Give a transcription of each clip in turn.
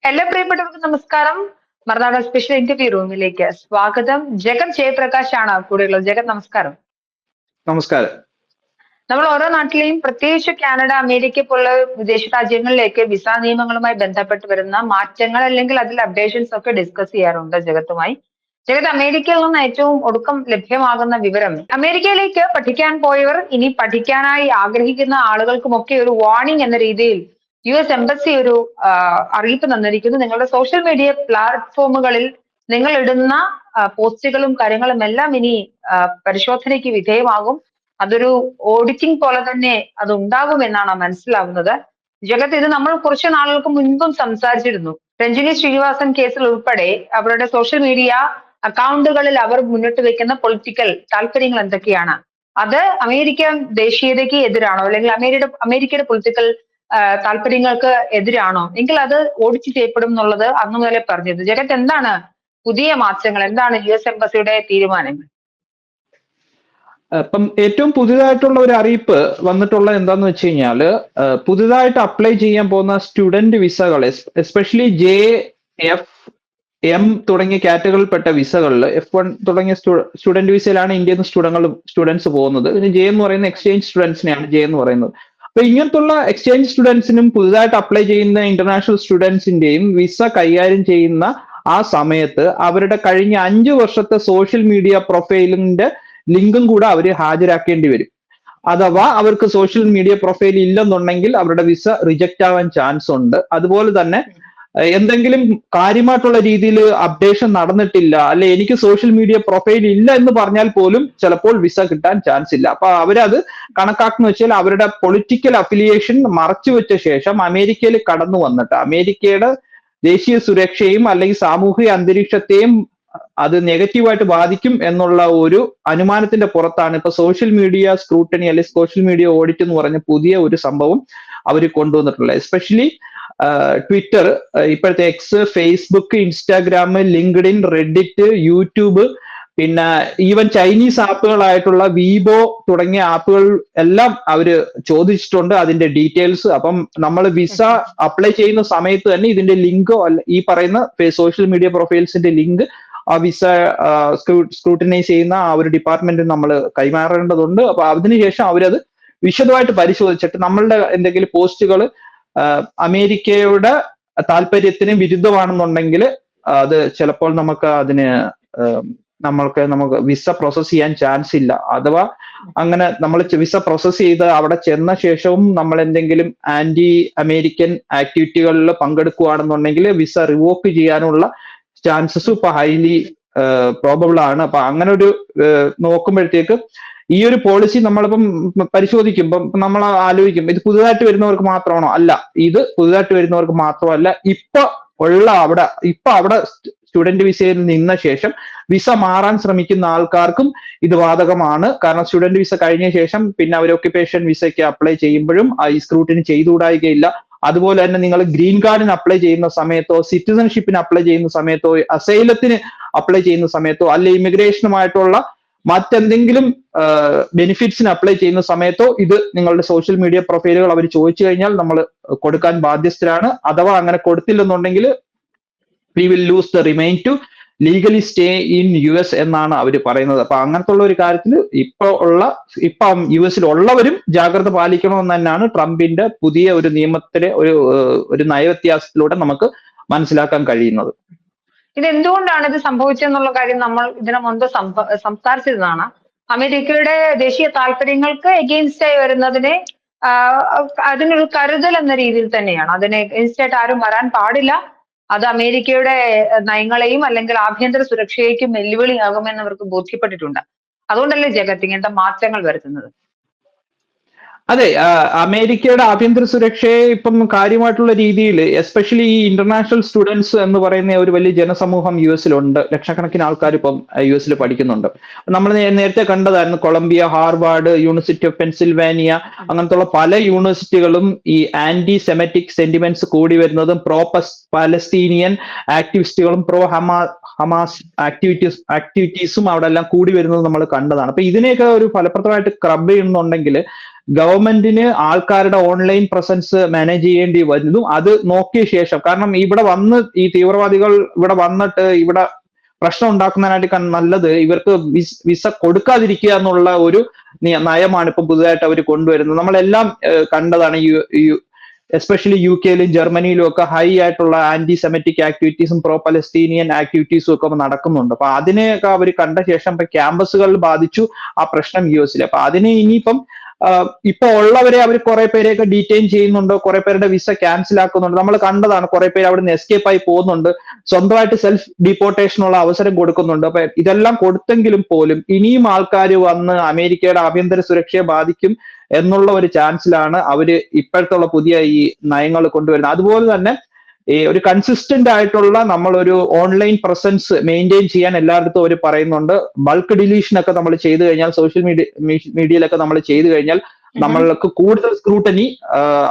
എല്ലാ പ്രിയപ്പെട്ടവർക്കും നമസ്കാരം. മറുനാടൻ സ്പെഷ്യൽ ഇന്റർവ്യൂ റൂമിലേക്ക് സ്വാഗതം. ജഗത് ജയപ്രകാശ് ആണ് കൂടെയുള്ളത്. ജഗത് നമസ്കാരം. നമസ്കാരം. നമ്മൾ ഓരോ നാട്ടിലെയും പ്രത്യേകിച്ച് കാനഡ, അമേരിക്ക പോലുള്ള വിദേശ രാജ്യങ്ങളിലേക്ക് വിസ നിയമങ്ങളുമായി ബന്ധപ്പെട്ട് വരുന്ന മാറ്റങ്ങൾ അല്ലെങ്കിൽ അതിൽ അപ്ഡേഷൻസ് ഒക്കെ ഡിസ്കസ് ചെയ്യാറുണ്ട് ജഗത്തുമായി. ജഗത്, അമേരിക്കയിൽ നിന്ന് ഏറ്റവും ഒടുക്കം ലഭ്യമാകുന്ന വിവരം, അമേരിക്കയിലേക്ക് പഠിക്കാൻ പോയവർ ഇനി പഠിക്കാനായി ആഗ്രഹിക്കുന്ന ആളുകൾക്കുമൊക്കെ ഒരു വാർണിംഗ് എന്ന രീതിയിൽ US എംബസി ഒരു അറിയിപ്പ് തന്നിരിക്കുന്നു. നിങ്ങളുടെ സോഷ്യൽ മീഡിയ പ്ലാറ്റ്ഫോമുകളിൽ നിങ്ങൾ ഇടുന്ന പോസ്റ്റുകളും കാര്യങ്ങളും എല്ലാം ഇനി പരിശോധനയ്ക്ക് വിധേയമാകും. അതൊരു ഓഡിറ്റിംഗ് പോലെ തന്നെ അത് ഉണ്ടാകുമെന്നാണ് മനസ്സിലാവുന്നത്. ജഗത്ത്, ഇത് നമ്മൾ കുറച്ച് നാളുകൾക്ക് മുൻപും സംസാരിച്ചിരുന്നു. രഞ്ജിനി ശ്രീനിവാസൻ കേസിൽ ഉൾപ്പെടെ അവരുടെ സോഷ്യൽ മീഡിയ അക്കൗണ്ടുകളിൽ അവർ മുന്നോട്ട് വെക്കുന്ന പൊളിറ്റിക്കൽ താല്പര്യങ്ങൾ എന്തൊക്കെയാണ്? അത് അമേരിക്കൻ ദേശീയതയ്ക്ക് എതിരാണോ, അല്ലെങ്കിൽ അമേരിക്കയുടെ പൊളിറ്റിക്കൽ താല്പര്യങ്ങൾക്ക് എതിരാണോ എങ്കിൽ അത് ഓഡിറ്റ് ചെയ്യപ്പെടും എന്നുള്ളത് അന്നു മുതലേ പറഞ്ഞത്. ജഗത്ത്, എന്താണ് പുതിയ മാറ്റങ്ങൾ? എന്താണ് US എംബസിയുടെ തീരുമാനങ്ങൾ? ഇപ്പം ഏറ്റവും പുതിയതായിട്ടുള്ള ഒരു അറിയിപ്പ് വന്നിട്ടുള്ളത് എന്താന്ന് വെച്ച് കഴിഞ്ഞാല്, പുതുതായിട്ട് അപ്ലൈ ചെയ്യാൻ പോകുന്ന സ്റ്റുഡന്റ് വിസകൾ, എസ്പെഷ്യലി JF, M തുടങ്ങിയ കാറ്റഗറിയിൽപ്പെട്ട വിസകളിൽ F1 തുടങ്ങിയ സ്റ്റുഡന്റ് വിസയിലാണ് ഇന്ത്യയിൽ നിന്ന് സ്റ്റുഡൻസ് പോകുന്നത്. പിന്നെ J എന്ന് പറയുന്ന എക്സ്ചേഞ്ച് സ്റ്റുഡൻസിനെയാണ് J എന്ന് പറയുന്നത്. അപ്പൊ ഇങ്ങനത്തുള്ള എക്സ്ചേഞ്ച് സ്റ്റുഡൻസിനും പുതുതായിട്ട് അപ്ലൈ ചെയ്യുന്ന ഇന്റർനാഷണൽ സ്റ്റുഡൻസിന്റെയും വിസ കൈകാര്യം ചെയ്യുന്ന ആ സമയത്ത് അവരുടെ കഴിഞ്ഞ 5 വർഷത്തെ സോഷ്യൽ മീഡിയ പ്രൊഫൈലിന്റെ ലിങ്കും കൂടെ അവർ ഹാജരാക്കേണ്ടി വരും. അഥവാ അവർക്ക് സോഷ്യൽ മീഡിയ പ്രൊഫൈൽ ഇല്ലെന്നുണ്ടെങ്കിൽ അവരുടെ വിസ റിജക്റ്റ് ആവാൻ ചാൻസ് ഉണ്ട്. അതുപോലെ തന്നെ എന്തെങ്കിലും കാര്യമായിട്ടുള്ള രീതിയിൽ അപ്ഡേഷൻ നടന്നിട്ടില്ല, അല്ലെ എനിക്ക് സോഷ്യൽ മീഡിയ പ്രൊഫൈൽ ഇല്ല എന്ന് പറഞ്ഞാൽ പോലും ചിലപ്പോൾ വിസ കിട്ടാൻ ചാൻസ് ഇല്ല. അപ്പൊ അവരത് കണക്കാക്കുന്ന വെച്ചാൽ അവരുടെ പൊളിറ്റിക്കൽ അഫിലിയേഷൻ മറച്ചു വെച്ച ശേഷം അമേരിക്കയിൽ കടന്നു വന്നിട്ട് അമേരിക്കയുടെ ദേശീയ സുരക്ഷയും അല്ലെങ്കിൽ സാമൂഹിക അന്തരീക്ഷത്തെയും അത് നെഗറ്റീവായിട്ട് ബാധിക്കും എന്നുള്ള ഒരു അനുമാനത്തിന്റെ പുറത്താണ് ഇപ്പൊ സോഷ്യൽ മീഡിയ സ്ക്രൂട്ടനി അല്ലെങ്കിൽ സോഷ്യൽ മീഡിയ ഓഡിറ്റ് എന്ന് പറഞ്ഞ പുതിയ ഒരു സംഭവം അവർ കൊണ്ടുവന്നിട്ടുള്ളത്. എസ്പെഷ്യലി ട്വിറ്റർ, ഇപ്പോഴത്തെ X, Facebook, Instagram, LinkedIn, Reddit, YouTube, പിന്നെ ഈവൻ ചൈനീസ് ആപ്പുകളായിട്ടുള്ള വീബോ തുടങ്ങിയ ആപ്പുകൾ എല്ലാം അവര് ചോദിച്ചിട്ടുണ്ട് അതിന്റെ ഡീറ്റെയിൽസ്. അപ്പം നമ്മൾ വിസ അപ്ലൈ ചെയ്യുന്ന സമയത്ത് തന്നെ ഇതിന്റെ ലിങ്കോ ഈ പറയുന്ന സോഷ്യൽ മീഡിയ പ്രൊഫൈൽസിന്റെ ലിങ്ക് ആ വിസ സ്ക്രൂട്ടിനൈസ് ചെയ്യുന്ന ആ ഒരു ഡിപ്പാർട്ട്മെന്റിന് നമ്മൾ കൈമാറേണ്ടതുണ്ട്. അപ്പൊ അതിനുശേഷം അവരത് വിശദമായിട്ട് പരിശോധിച്ചിട്ട് നമ്മളുടെ എന്തെങ്കിലും പോസ്റ്റുകൾ അമേരിക്കയുടെ താല്പര്യത്തിന് വിരുദ്ധമാണെന്നുണ്ടെങ്കിൽ അത് ചിലപ്പോൾ നമുക്ക് വിസ പ്രോസസ് ചെയ്യാൻ ചാൻസ് ഇല്ല. അഥവാ അങ്ങനെ നമ്മൾ വിസ പ്രോസസ് ചെയ്ത് അവിടെ ചെന്ന ശേഷവും നമ്മൾ എന്തെങ്കിലും ആന്റി അമേരിക്കൻ ആക്ടിവിറ്റികളിൽ പങ്കെടുക്കുകയാണെന്നുണ്ടെങ്കിൽ വിസ റിവോക്ക് ചെയ്യാനുള്ള ചാൻസസും ഇപ്പൊ ഹൈലി പ്രോബബിൾ ആണ്. അപ്പൊ അങ്ങനെ ഒരു നോക്കുമ്പോഴത്തേക്ക് ഈ ഒരു പോളിസി നമ്മളിപ്പം പരിശോധിക്കുമ്പോൾ നമ്മൾ ആലോചിക്കും ഇത് പുതുതായിട്ട് വരുന്നവർക്ക് മാത്രമാണോ? അല്ല, ഇത് പുതുതായിട്ട് വരുന്നവർക്ക് മാത്രമല്ല, ഇപ്പൊ അവിടെ സ്റ്റുഡന്റ് വിസയിൽ നിന്ന ശേഷം വിസ മാറാൻ ശ്രമിക്കുന്ന ആൾക്കാർക്കും ഇത് ബാധകമാണ്. കാരണം സ്റ്റുഡന്റ് വിസ കഴിഞ്ഞ ശേഷം പിന്നെ അവർ ഒക്യുപേഷൻ വിസയ്ക്ക് അപ്ലൈ ചെയ്യുമ്പോഴും ഈ സ്ക്രൂട്ടിനി ചെയ്തുകൂടായികയില്ല. അതുപോലെ തന്നെ നിങ്ങൾ ഗ്രീൻ കാർഡിന് അപ്ലൈ ചെയ്യുന്ന സമയത്തോ, സിറ്റിസൺഷിപ്പിന് അപ്ലൈ ചെയ്യുന്ന സമയത്തോ, അസൈലത്തിന് അപ്ലൈ ചെയ്യുന്ന സമയത്തോ, അല്ലെ ഇമിഗ്രേഷനുമായിട്ടുള്ള മറ്റെന്തെങ്കിലും ബെനിഫിറ്റ്സിന് അപ്ലൈ ചെയ്യുന്ന സമയത്തോ ഇത് നിങ്ങളുടെ സോഷ്യൽ മീഡിയ പ്രൊഫൈലുകൾ അവർ ചോദിച്ചു കഴിഞ്ഞാൽ നമ്മൾ കൊടുക്കാൻ ബാധ്യസ്ഥരാണ്. അഥവാ അങ്ങനെ കൊടുത്തില്ലെന്നുണ്ടെങ്കിൽ we will lose the remain to legally stay in US എന്നാണ് അവർ പറയുന്നത്. അപ്പൊ അങ്ങനത്തെ ഉള്ള ഒരു കാര്യത്തിൽ ഇപ്പം US ഉള്ളവരും ജാഗ്രത പാലിക്കണമെന്ന് തന്നെയാണ് ട്രംപിന്റെ പുതിയ ഒരു നിയമത്തിലെ ഒരു നയവ്യത്യാസത്തിലൂടെ നമുക്ക് മനസ്സിലാക്കാൻ കഴിയുന്നത്. ഇത് എന്തുകൊണ്ടാണ് ഇത് സംഭവിച്ചതെന്നുള്ള കാര്യം നമ്മൾ ഇതിനു മുൻപ് സംസാരിച്ചിരുന്നതാണ്. അമേരിക്കയുടെ ദേശീയ താല്പര്യങ്ങൾക്ക് എഗെയിൻസ്റ്റ് ആയി വരുന്നതിനെ അതിനൊരു കരുതൽ എന്ന രീതിയിൽ തന്നെയാണ്. അതിന് എഗെയിൻസ്റ്റ് ആയിട്ട് ആരും വരാൻ പാടില്ല. അത് അമേരിക്കയുടെ നയങ്ങളെയും അല്ലെങ്കിൽ ആഭ്യന്തര സുരക്ഷയ്ക്കും വെല്ലുവിളിയാകുമെന്ന് അവർക്ക് ബോധ്യപ്പെട്ടിട്ടുണ്ട്. അതുകൊണ്ടല്ലേ ജഗത്ത് ഇങ്ങനത്തെ മാറ്റങ്ങൾ വരുത്തുന്നത്? അതെ, അമേരിക്കയുടെ ആഭ്യന്തര സുരക്ഷയെ ഇപ്പം കാര്യമായിട്ടുള്ള രീതിയിൽ എസ്പെഷ്യലി ഈ ഇന്റർനാഷണൽ സ്റ്റുഡൻസ് എന്ന് പറയുന്ന ഒരു വലിയ ജനസമൂഹം US ലക്ഷക്കണക്കിന് ആൾക്കാർ ഇപ്പം US പഠിക്കുന്നുണ്ട്. നമ്മൾ നേരത്തെ കണ്ടതായിരുന്നു Columbia, Harvard, university of Pennsylvania, അങ്ങനത്തുള്ള പല യൂണിവേഴ്സിറ്റികളും ഈ ആന്റി സെമറ്റിക് സെന്റിമെന്റ്സ് കൂടി വരുന്നതും പ്രോ പാലസ്തീനിയൻ ആക്ടിവിസ്റ്റുകളും പ്രോ ഹമാസ് ആക്ടിവിറ്റീസും അവിടെ എല്ലാം കൂടി വരുന്നത് നമ്മൾ കണ്ടതാണ്. അപ്പൊ ഇതിനെയൊക്കെ ഒരു ഫലപ്രദമായിട്ട് ക്രബ് ചെയ്യുന്നുണ്ടെങ്കിൽ ഗവൺമെന്റിന് ആൾക്കാരുടെ ഓൺലൈൻ പ്രസൻസ് മാനേജ് ചെയ്യേണ്ടി വരുന്നതും അത് നോക്കിയ ശേഷം, കാരണം ഇവിടെ വന്ന് ഈ തീവ്രവാദികൾ ഇവിടെ വന്നിട്ട് ഇവിടെ പ്രശ്നം ഉണ്ടാക്കുന്നതിനായിട്ട് നല്ലത് ഇവർക്ക് വിസ കൊടുക്കാതിരിക്കുക എന്നുള്ള ഒരു നയമാണ് ഇപ്പൊ പുതുതായിട്ട് അവർ കൊണ്ടുവരുന്നത്. നമ്മളെല്ലാം കണ്ടതാണ് എസ്പെഷ്യലി UK-യിലും ജർമ്മനിയിലും ഒക്കെ ഹൈ ആയിട്ടുള്ള ആന്റി സെമറ്റിക് ആക്ടിവിറ്റീസും പ്രോ പലസ്തീനിയൻ ആക്ടിവിറ്റീസും ഒക്കെ നടക്കുന്നുണ്ട്. അപ്പൊ അതിനെയൊക്കെ അവർ കണ്ട ശേഷം ഇപ്പൊ ക്യാമ്പസുകളിൽ ബാധിച്ചു ആ പ്രശ്നം US-ൽ. അപ്പൊ അതിനെ ഇനിയിപ്പം ഇപ്പൊ ഉള്ളവരെ അവർ കുറെ പേരെയൊക്കെ ഡീറ്റെയിൻ ചെയ്യുന്നുണ്ട്, കുറെ പേരുടെ വിസ ക്യാൻസൽ ആക്കുന്നുണ്ട്. നമ്മൾ കണ്ടതാണ്, കുറെ പേര് അവിടെ നിന്ന് എസ്കേപ്പ് ആയി പോകുന്നുണ്ട്, സ്വന്തമായിട്ട് സെൽഫ് ഡിപ്പോർട്ടേഷനുള്ള അവസരം കൊടുക്കുന്നുണ്ട്. അപ്പൊ ഇതെല്ലാം കൊടുത്തെങ്കിലും പോലും ഇനിയും ആൾക്കാർ വന്ന് അമേരിക്കയുടെ ആഭ്യന്തര സുരക്ഷയെ ബാധിക്കും എന്നുള്ള ഒരു ചാൻസിലാണ് അവര് ഇപ്പോഴത്തുള്ള പുതിയ ഈ നയങ്ങൾ കൊണ്ടുവരുന്നത്. അതുപോലെ തന്നെ ഈ ഒരു കൺസിസ്റ്റന്റ് ആയിട്ടുള്ള നമ്മളൊരു ഓൺലൈൻ പ്രസൻസ് മെയിൻറ്റെയിൻ ചെയ്യാൻ എല്ലായിടത്തും അവർ പറയുന്നുണ്ട്. ബൾക്ക് ഡിലീഷൻ ഒക്കെ നമ്മൾ ചെയ്തു കഴിഞ്ഞാൽ, സോഷ്യൽ മീഡിയയിലൊക്കെ നമ്മൾ ചെയ്തു കഴിഞ്ഞാൽ നമ്മൾക്ക് കൂടുതൽ സ്ക്രൂട്ടനി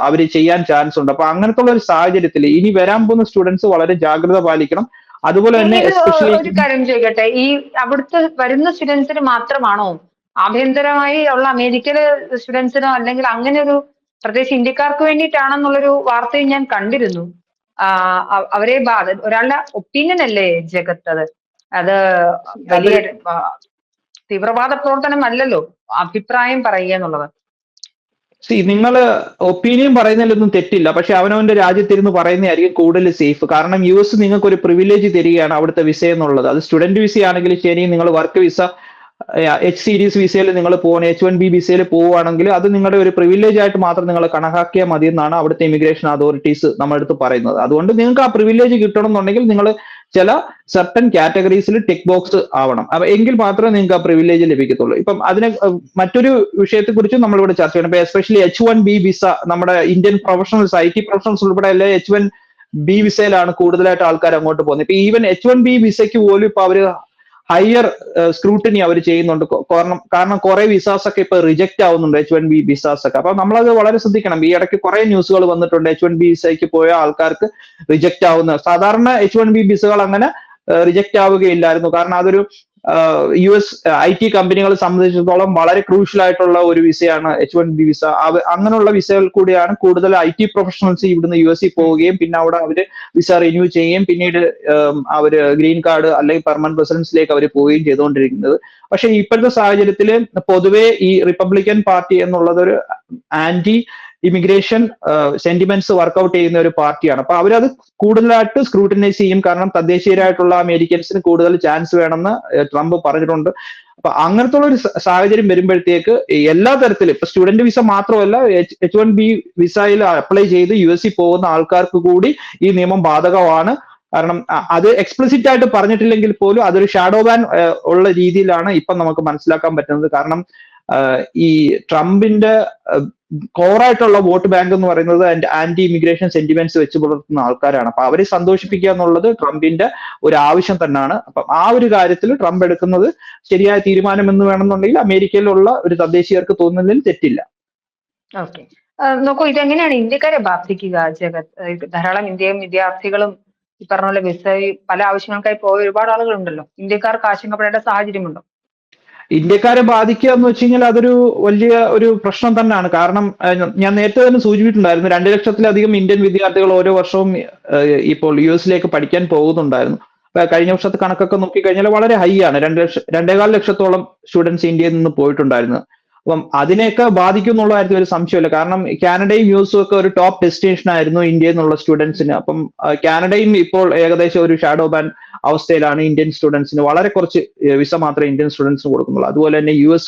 അവർ ചെയ്യാൻ ചാൻസ് ഉണ്ട്. അപ്പൊ അങ്ങനത്തെ ഒരു സാഹചര്യത്തിൽ ഇനി വരാൻ പോകുന്ന സ്റ്റുഡൻസ് വളരെ ജാഗ്രത പാലിക്കണം. അതുപോലെ തന്നെ എസ്പെഷ്യലി ഒരു കാര്യം ചോദിക്കട്ടെ, ഈ അവിടുത്തെ വരുന്ന സ്റ്റുഡൻസിന് മാത്രമാണോ, ആഭ്യന്തരമായി ഉള്ള അമേരിക്കയിലെ സ്റ്റുഡൻസിനോ അല്ലെങ്കിൽ അങ്ങനെ ഒരു പ്രത്യേകിച്ച് ഇന്ത്യക്കാർക്ക് വേണ്ടിയിട്ടാണെന്നുള്ളൊരു വാർത്തയും ഞാൻ കണ്ടിരുന്നു. അവരെ ഒരാളുടെ ഒപ്പീനിയൻ അല്ലേ ജഗത്ത് അത് വലിയ തീവ്രവാദ പ്രവർത്തനം അല്ലല്ലോ, അഭിപ്രായം പറയുക എന്നുള്ളത്. നിങ്ങൾ ഒപ്പീനിയൻ പറയുന്നതിലൊന്നും തെറ്റില്ല, പക്ഷെ അവനവന്റെ രാജ്യത്തിരുന്ന് പറയുന്നതായിരിക്കും കൂടുതൽ സേഫ്. കാരണം US നിങ്ങൾക്ക് ഒരു പ്രിവിലേജ് തരികയാണ് അവിടുത്തെ വിസ എന്നുള്ളത്. അത് സ്റ്റുഡന്റ് വിസ ആണെങ്കിലും ശരി, നിങ്ങൾ വർക്ക് വിസ H സീരീസ് വിസയിൽ നിങ്ങൾ പോകണം, H1B വിസയിൽ പോവുകയാണെങ്കിൽ അത് നിങ്ങളുടെ ഒരു പ്രിവിലേജ് ആയിട്ട് മാത്രം നിങ്ങൾ കണക്കാക്കിയാൽ മതി എന്നാണ് അവിടുത്തെ ഇമിഗ്രേഷൻ അതോറിറ്റീസ് നമ്മുടെ അടുത്ത് പറയുന്നത്. അതുകൊണ്ട് നിങ്ങൾക്ക് ആ പ്രിവിലേജ് കിട്ടണം എന്നുണ്ടെങ്കിൽ നിങ്ങൾ ചില സർട്ടൻ കാറ്റഗറീസിൽ ടിക്ക് ബോക്സ് ആവണം, എങ്കിൽ മാത്രമേ നിങ്ങൾക്ക് ആ പ്രിവിലേജ് ലഭിക്കത്തുള്ളൂ. ഇപ്പം അതിനെ മറ്റൊരു വിഷയത്തെ കുറിച്ച് നമ്മളിവിടെ ചർച്ച ചെയ്യണം. ഇപ്പൊ എസ്പെഷ്യലി H1B വിസ നമ്മുടെ ഇന്ത്യൻ പ്രൊഫഷണൽസ്, IT പ്രൊഫഷണൽസ് ഉൾപ്പെടെ എല്ലാ H1B വിസയിലാണ് കൂടുതലായിട്ട് ആൾക്കാർ അങ്ങോട്ട് പോകുന്നത്. ഇപ്പൊ ഈവൻ H1B വിസയ്ക്ക് പോലും ഇപ്പൊ അവര് ഹയർ സ്ക്രൂട്ടിനി അവർ ചെയ്യുന്നുണ്ട്. കാരണം കുറെ വിസാസ് ഒക്കെ ഇപ്പൊ റിജക്ട് ആവുന്നുണ്ട്, H1B വിസാസ് ഒക്കെ. അപ്പൊ നമ്മളത് വളരെ ശ്രദ്ധിക്കണം. ഈ ഇടയ്ക്ക് കുറെ ന്യൂസുകൾ വന്നിട്ടുണ്ട്, H1B വിസയ്ക്ക് പോയ ആൾക്കാർക്ക് റിജക്ട് ആവുന്ന. സാധാരണ H1B വിസകൾ അങ്ങനെ റിജക്ട് ആവുകയില്ലായിരുന്നു, കാരണം അതൊരു US IT കമ്പനികളെ സംബന്ധിച്ചിടത്തോളം വളരെ ക്രൂഷ്യൽ ആയിട്ടുള്ള ഒരു വിസയാണ് H1B വിസ. അങ്ങനെയുള്ള വിസകൾ കൂടിയാണ് കൂടുതൽ IT പ്രൊഫഷണൽസ് ഇവിടുന്ന് US പോവുകയും പിന്നെ അവിടെ അവര് വിസ റിന്യൂ ചെയ്യുകയും പിന്നീട് അവര് ഗ്രീൻ കാർഡ് അല്ലെങ്കിൽ പെർമനന്റ് റെസിഡൻസിലേക്ക് അവർ പോവുകയും ചെയ്തുകൊണ്ടിരിക്കുന്നത്. പക്ഷെ ഇപ്പോഴത്തെ സാഹചര്യത്തിൽ പൊതുവെ ഈ റിപ്പബ്ലിക്കൻ പാർട്ടി എന്നുള്ളത് ഒരു ആന്റി ഇമിഗ്രേഷൻ സെന്റിമെന്റ്സ് വർക്ക്ഔട്ട് ചെയ്യുന്ന ഒരു പാർട്ടിയാണ്. അപ്പൊ അവരത് കൂടുതലായിട്ട് സ്ക്രൂട്ടിനൈസ് ചെയ്യും, കാരണം തദ്ദേശീയരായിട്ടുള്ള അമേരിക്കൻസിന് കൂടുതൽ ചാൻസ് വേണമെന്ന് ട്രംപ് പറഞ്ഞിട്ടുണ്ട്. അപ്പൊ അങ്ങനത്തെ ഒരു സാഹചര്യം വരുമ്പോഴത്തേക്ക് എല്ലാ തരത്തിലും ഇപ്പൊ സ്റ്റുഡന്റ് വിസ മാത്രമല്ല, H1B വിസയിൽ അപ്ലൈ ചെയ്ത് US പോകുന്ന ആൾക്കാർക്ക് കൂടി ഈ നിയമം ബാധകമാണ്. കാരണം അത് എക്സ്പ്ലിസിറ്റ് ആയിട്ട് പറഞ്ഞിട്ടില്ലെങ്കിൽ പോലും അതൊരു ഷാഡോ ബാൻ ഉള്ള രീതിയിലാണ് ഇപ്പം നമുക്ക് മനസ്സിലാക്കാൻ പറ്റുന്നത്. കാരണം ഈ ട്രംപിന്റെ കോറായിട്ടുള്ള വോട്ട് ബാങ്ക് എന്ന് പറയുന്നത് ആന്റി ഇമിഗ്രേഷൻ സെന്റിമെന്റ്സ് വെച്ച് പുലർത്തുന്ന ആൾക്കാരാണ്. അപ്പൊ അവരെ സന്തോഷിപ്പിക്കുക എന്നുള്ളത് ട്രംപിന്റെ ഒരു ആവശ്യം തന്നെയാണ്. അപ്പം ആ ഒരു കാര്യത്തിൽ ട്രംപ് എടുക്കുന്നത് ശരിയായ തീരുമാനം എന്ന് വേണമെന്നുണ്ടെങ്കിൽ അമേരിക്കയിലുള്ള ഒരു തദ്ദേശീയർക്ക് തോന്നുന്നതിൽ തെറ്റില്ല. ഓക്കെ, നോക്കൂ, ഇതെങ്ങനെയാണ് ഇന്ത്യക്കാരെ ബാധിക്കുക ജഗത്? ധാരാളം ഇന്ത്യൻ വിദ്യാർത്ഥികളും ഈ പറഞ്ഞ പോലെ വിസ പല ആവശ്യങ്ങൾക്കായി പോയ ഒരുപാട് ആളുകളുണ്ടല്ലോ. ഇന്ത്യക്കാർക്ക് ആശങ്കപ്പെടേണ്ട സാഹചര്യമുണ്ടോ? ഇന്ത്യക്കാരെ ബാധിക്കുക എന്ന് വെച്ച് കഴിഞ്ഞാൽ അതൊരു വലിയ ഒരു പ്രശ്നം തന്നെയാണ്. കാരണം ഞാൻ നേരത്തെ തന്നെ സൂചിപ്പിച്ചിട്ടുണ്ടായിരുന്നു, 2 ലക്ഷത്തിലധികം ഇന്ത്യൻ വിദ്യാർത്ഥികൾ ഓരോ വർഷവും ഇപ്പോൾ US പഠിക്കാൻ പോകുന്നുണ്ടായിരുന്നു. കഴിഞ്ഞ വർഷത്തെ കണക്കൊക്കെ നോക്കിക്കഴിഞ്ഞാൽ വളരെ ഹൈ ആണ്. 2.25 ലക്ഷത്തോളം സ്റ്റുഡൻസ് ഇന്ത്യയിൽ നിന്ന് പോയിട്ടുണ്ടായിരുന്നു. അപ്പം അതിനെയൊക്കെ ബാധിക്കും എന്നുള്ള കാര്യത്തിൽ ഒരു സംശയമില്ല. കാരണം കാനഡയും US ഒക്കെ ഒരു ടോപ്പ് ഡെസ്റ്റിനേഷൻ ആയിരുന്നു ഇന്ത്യയിൽ നിന്നുള്ള സ്റ്റുഡൻസിന്. അപ്പം കാനഡയും ഇപ്പോൾ ഏകദേശം ഒരു ഷാഡോ ബാൻ അവസ്ഥയിലാണ്. ഇന്ത്യൻ സ്റ്റുഡൻസിന് വളരെ കുറച്ച് വിസ മാത്രമേ ഇന്ത്യൻ സ്റ്റുഡൻസിന് കൊടുക്കുന്നുള്ളൂ. അതുപോലെ തന്നെ US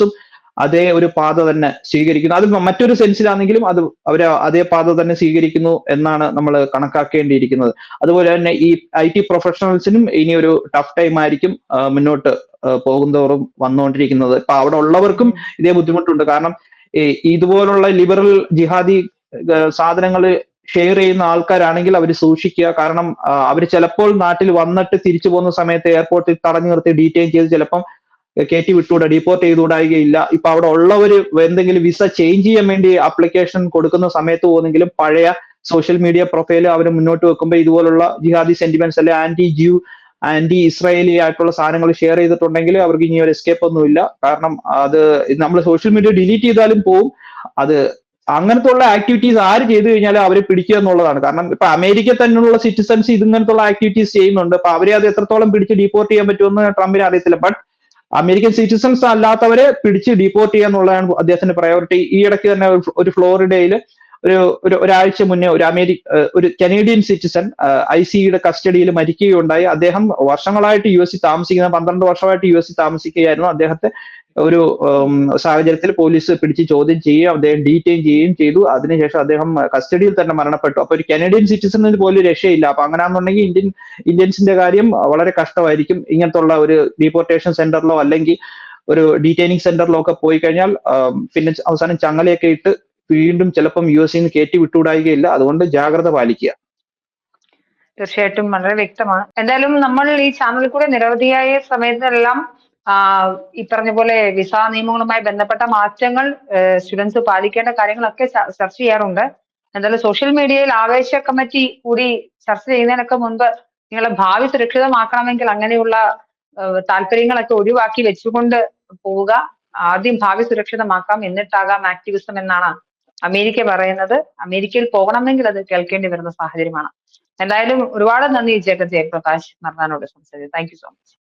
അതേ ഒരു പാത തന്നെ സ്വീകരിക്കുന്നു. അത് മറ്റൊരു സെൻസിലാണെങ്കിലും അത് അവർ അതേ പാത തന്നെ സ്വീകരിക്കുന്നു എന്നാണ് നമ്മൾ കണക്കാക്കേണ്ടിയിരിക്കുന്നത്. അതുപോലെ തന്നെ ഈ IT പ്രൊഫഷണൽസിനും ഇനി ഒരു ടഫ് ടൈം ആയിരിക്കും മുന്നോട്ട് പോകുന്തോറും വന്നുകൊണ്ടിരിക്കുന്നത്. ഇപ്പൊ അവിടെ ഉള്ളവർക്കും ഇതേ ബുദ്ധിമുട്ടുണ്ട്. കാരണം ഇതുപോലുള്ള ലിബറൽ ജിഹാദി സാധനങ്ങൾ ഷെയർ ചെയ്യുന്ന ആൾക്കാരാണെങ്കിൽ അവർ സൂക്ഷിക്കുക. കാരണം അവർ ചിലപ്പോൾ നാട്ടിൽ വന്നിട്ട് തിരിച്ചു പോകുന്ന സമയത്ത് എയർപോർട്ടിൽ തടഞ്ഞു നിർത്തി ഡീറ്റെയിൻ ചെയ്ത് ചിലപ്പം കയറ്റി വിട്ടുകൂടാ, ഡീപ്പോർട്ട് ചെയ്തുകൂടായികയില്ല. ഇപ്പൊ അവിടെ ഉള്ളവര് എന്തെങ്കിലും വിസ ചേഞ്ച് ചെയ്യാൻ വേണ്ടി ആപ്ലിക്കേഷൻ കൊടുക്കുന്ന സമയത്ത് പോകുന്നെങ്കിലും പഴയ സോഷ്യൽ മീഡിയ പ്രൊഫൈൽ അവർ മുന്നോട്ട് വെക്കുമ്പോൾ ഇതുപോലുള്ള ജിഹാദി സെന്റിമെന്റ്സ് അല്ലെ ആന്റി ഇസ്രായേലി ആയിട്ടുള്ള സാധനങ്ങൾ ഷെയർ ചെയ്തിട്ടുണ്ടെങ്കിൽ അവർക്ക് ഇനി ഒരു എസ്കേപ്പ് ഒന്നുമില്ല. കാരണം അത് നമ്മൾ സോഷ്യൽ മീഡിയ ഡിലീറ്റ് ചെയ്താലും പോവും, അത് അങ്ങനത്തെ ഉള്ള ആക്ടിവിറ്റീസ് ആര് ചെയ്തു കഴിഞ്ഞാലും അവരെ പിടിക്കുക എന്നുള്ളതാണ്. കാരണം ഇപ്പൊ അമേരിക്കയിൽ തന്നെയുള്ള സിറ്റിസൺസ് ഇങ്ങനത്തുള്ള ആക്ടിവിറ്റീസ് ചെയ്യുന്നുണ്ട്. അപ്പൊ അവരെ അത് എത്രത്തോളം പിടിച്ച് ഡീപ്പോർട്ട് ചെയ്യാൻ പറ്റുമെന്ന് ട്രംപിന് അറിയത്തില്ല. ബട്ട് അമേരിക്കൻ സിറ്റിസൺസ് അല്ലാത്തവരെ പിടിച്ച് ഡീപ്പോർട്ട് ചെയ്യുക എന്നുള്ളതാണ് അദ്ദേഹത്തിന്റെ പ്രയോറിറ്റി. ഈ ഇടയ്ക്ക് തന്നെ ഒരു ഫ്ലോറിഡയിൽ ഒരാഴ്ച മുന്നേ ഒരു കനേഡിയൻ സിറ്റിസൺ ICEയുടെ കസ്റ്റഡിയിൽ മരിക്കുകയുണ്ടായി. അദ്ദേഹം വർഷങ്ങളായിട്ട് US താമസിക്കുന്ന 12 വർഷമായിട്ട് US താമസിക്കുകയായിരുന്നു. അദ്ദേഹത്തെ ഒരു സാഹചര്യത്തിൽ പോലീസ് പിടിച്ച് ചോദ്യം ചെയ്യുകയും അദ്ദേഹം ഡീറ്റെയിൻ ചെയ്യുകയും ചെയ്തു. അതിനുശേഷം അദ്ദേഹം കസ്റ്റഡിയിൽ തന്നെ മരണപ്പെട്ടു. അപ്പൊ ഒരു കനേഡിയൻ സിറ്റിസണിന് പോലും രക്ഷയില്ല. അപ്പൊ അങ്ങനെയാണെന്നുണ്ടെങ്കിൽ ഇന്ത്യൻസിന്റെ കാര്യം വളരെ കഷ്ടമായിരിക്കും. ഇങ്ങനത്തുള്ള ഒരു ഡീപ്പോർട്ടേഷൻ സെന്ററിലോ അല്ലെങ്കിൽ ഒരു ഡീറ്റെയിനിങ് സെന്ററിലോ ഒക്കെ പോയി കഴിഞ്ഞാൽ പിന്നെ അവസാനം ചങ്ങലയൊക്കെ ഇട്ട് വീണ്ടും ചിലപ്പം US നിന്ന് കയറ്റി വിട്ടുകൂടായികയില്ല. അതുകൊണ്ട് ജാഗ്രത പാലിക്കുക. തീർച്ചയായിട്ടും വളരെ വ്യക്തമാണ്. എന്തായാലും നമ്മൾ ഈ ചാനലിൽ കൂടെ നിരവധിയായ സമയത്തെല്ലാം ഈ പറഞ്ഞ പോലെ വിസ നിയമങ്ങളുമായി ബന്ധപ്പെട്ട മാറ്റങ്ങൾ സ്റ്റുഡൻസ് പാലിക്കേണ്ട കാര്യങ്ങളൊക്കെ ചർച്ച ചെയ്യാറുണ്ട്. എന്തായാലും സോഷ്യൽ മീഡിയയിൽ ആവേശ കമ്മിറ്റി കൂടി ചർച്ച ചെയ്യുന്നതിനൊക്കെ മുൻപ് നിങ്ങളെ ഭാവി സുരക്ഷിതമാക്കണമെങ്കിൽ അങ്ങനെയുള്ള താല്പര്യങ്ങളൊക്കെ ഒഴിവാക്കി വെച്ചുകൊണ്ട് പോവുക. ആദ്യം ഭാവി സുരക്ഷിതമാക്കാം, എന്നിട്ടാകാം ആക്ടിവിസം എന്നാണ് അമേരിക്ക പറയുന്നത്. അമേരിക്കയിൽ പോകണമെങ്കിൽ അത് കേൾക്കേണ്ടി വരുന്ന സാഹചര്യമാണ്. എന്തായാലും ഒരുപാട് നന്ദി ജേക്കബ് ജയപ്രകാശ് മർദാനോട് സംസാരിച്ചു. Thank you so much.